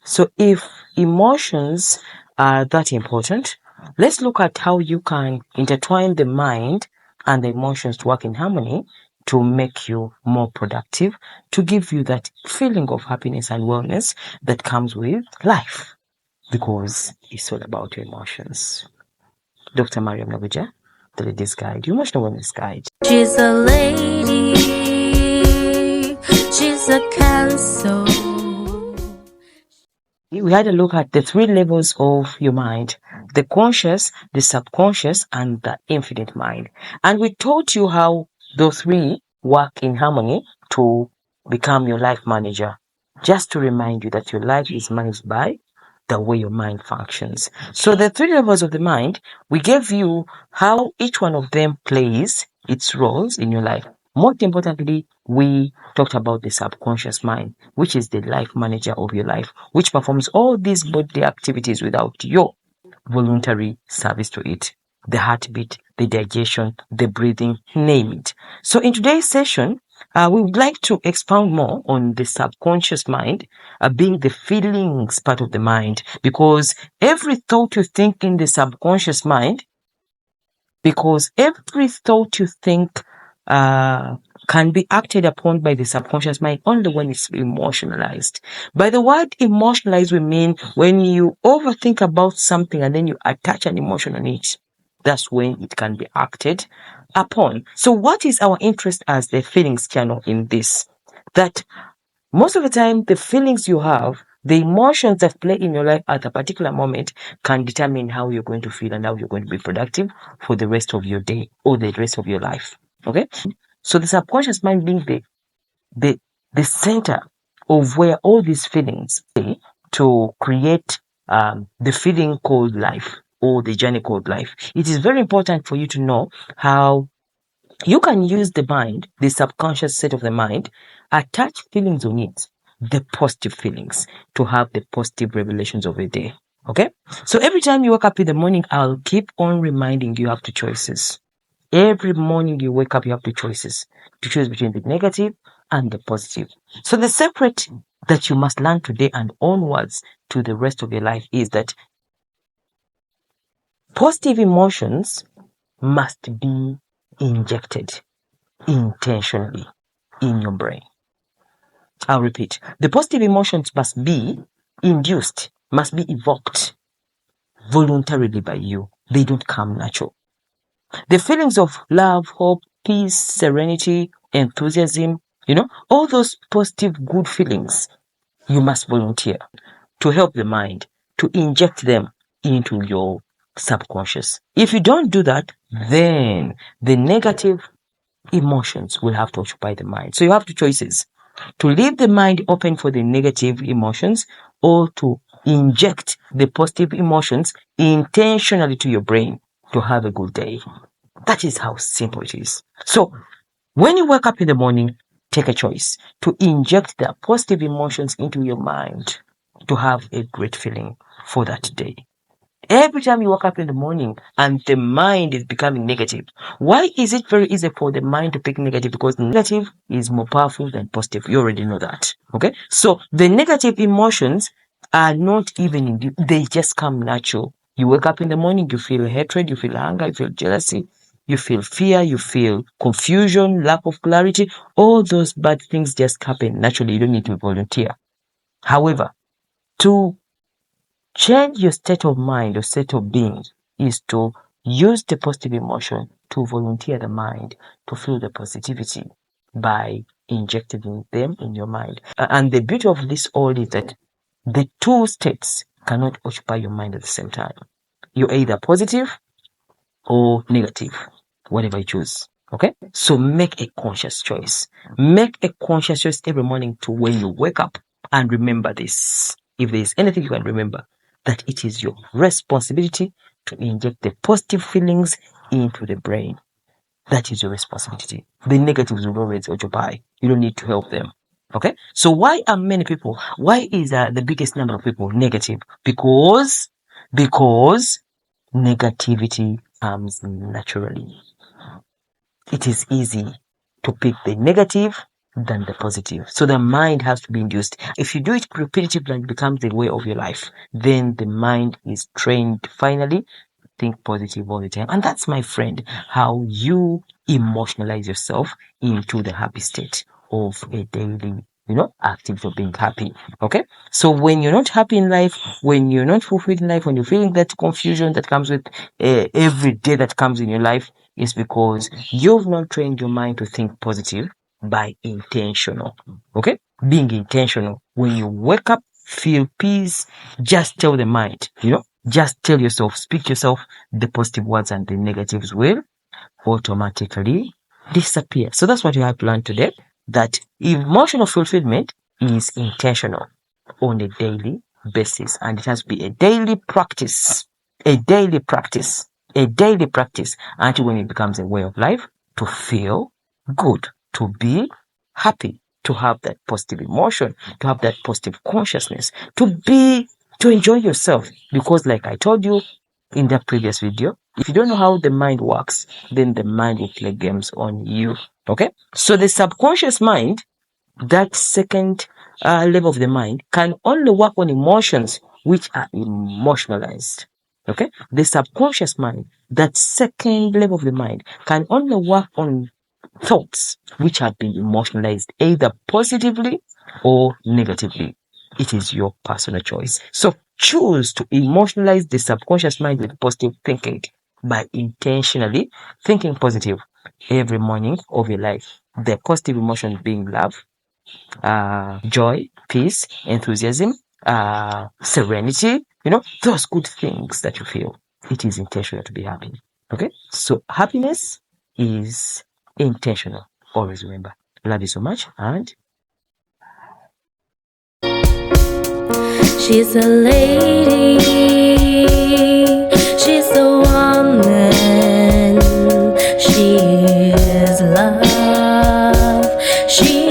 So if emotions are that important, let's look at how you can intertwine the mind and the emotions to work in harmony to make you more productive, to give you that feeling of happiness and wellness that comes with life, because it's all about your emotions. Dr. Mariam.n, the Ladies Guide, your Emotional Wellness Guide. She's a lady, she's a counsel. We had a look at the 3 levels of your mind: the conscious, the subconscious, and the infinite mind. And we taught you how those 3 work in harmony to become your life manager. Just to remind you that your life is managed by the way your mind functions. So the 3 levels of the mind, we gave you how each one of them plays its roles in your life. Most importantly, we talked about the subconscious mind, which is the life manager of your life, which performs all these bodily activities without your voluntary service to it. The heartbeat, the digestion, the breathing, name it. So in today's session, we would like to expound more on the subconscious mind, being the feelings part of the mind, because every thought you think in the subconscious mind, can be acted upon by the subconscious mind only when it's emotionalized. By the word emotionalized, we mean when you overthink about something and then you attach an emotion on it. That's when it can be acted upon. So what is our interest as the feelings channel in this? That most of the time, the feelings you have, the emotions that play in your life at a particular moment can determine how you're going to feel and how you're going to be productive for the rest of your day or the rest of your life. Okay? So the subconscious mind being the center of where all these feelings play to create the feeling called life or the journey called life. It is very important for you to know how you can use the mind, the subconscious set of the mind, attach feelings on it, the positive feelings, to have the positive revelations of the day. Okay? So every time you wake up in the morning, I'll keep on reminding you have 2 choices. Every morning you wake up, you have 2 choices to choose between the negative and the positive. So the secret that you must learn today and onwards to the rest of your life is that positive emotions must be injected intentionally in your brain. I'll repeat. The positive emotions must be induced, must be evoked voluntarily by you. They don't come natural. The feelings of love, hope, peace, serenity, enthusiasm, all those positive, good feelings, you must volunteer to help the mind, to inject them into your subconscious. If you don't do that, then the negative emotions will have to occupy the mind. So you have 2 choices: to leave the mind open for the negative emotions or to inject the positive emotions intentionally to your brain to have a good day. That is how simple it is. So when you wake up in the morning, take a choice to inject the positive emotions into your mind to have a great feeling for that day. Every time you wake up in the morning and the mind is becoming negative, why is it very easy for the mind to pick negative? Because negative is more powerful than positive. You already know that. Okay? So the negative emotions are not even in you, they just come natural. You wake up in the morning, you feel hatred, you feel anger, you feel jealousy, you feel fear, you feel confusion, lack of clarity. All those bad things just happen naturally. You don't need to volunteer. However, to change your state of mind or state of being is to use the positive emotion to volunteer the mind to feel the positivity by injecting them in your mind. And the beauty of this all is that the 2 states cannot occupy your mind at the same time. You're either positive or negative, whatever you choose. Okay? So make a conscious choice. Make a conscious choice every morning to when you wake up, and remember this. If there is anything you can remember, that it is your responsibility to inject the positive feelings into the brain. That is your responsibility. The negatives will always occupy. You don't need to help them. Okay? So why is the biggest number of people negative? Because negativity comes naturally. It is easy to pick the negative than the positive. So the mind has to be induced. If you do it repetitively and it becomes a way of your life, then the mind is trained finally think positive all the time. And that's, my friend, how you emotionalize yourself into the happy state of a daily, activity of being happy. Okay. So when you're not happy in life, when you're not fulfilled in life, when you're feeling that confusion that comes with every day that comes in your life, is because you've not trained your mind to think positive by intentional. Okay. Being intentional. When you wake up, feel peace, just tell the mind, just tell yourself, speak yourself, the positive words and the negatives will automatically disappear. So that's what you have to learn today, that emotional fulfillment is intentional on a daily basis, and it has to be a daily practice, a daily practice, a daily practice until when it becomes a way of life to feel good, to be happy, to have that positive emotion, to have that positive consciousness, to enjoy yourself. Because like I told you in the previous video, if you don't know how the mind works, then the mind will play games on you. Okay? So the subconscious mind, that second level of the mind, can only work on emotions which are emotionalized. Okay? The subconscious mind, that second level of the mind, can only work on thoughts which have been emotionalized either positively or negatively. It is your personal choice. So choose to emotionalize the subconscious mind with positive thinking by intentionally thinking positive every morning of your life. The positive emotions being love, joy, peace, enthusiasm, serenity, those good things that you feel. It is intentional to be happy. Okay? So happiness is intentional. Always remember. Love you so much, and she's a lady, she's a woman, she is love, she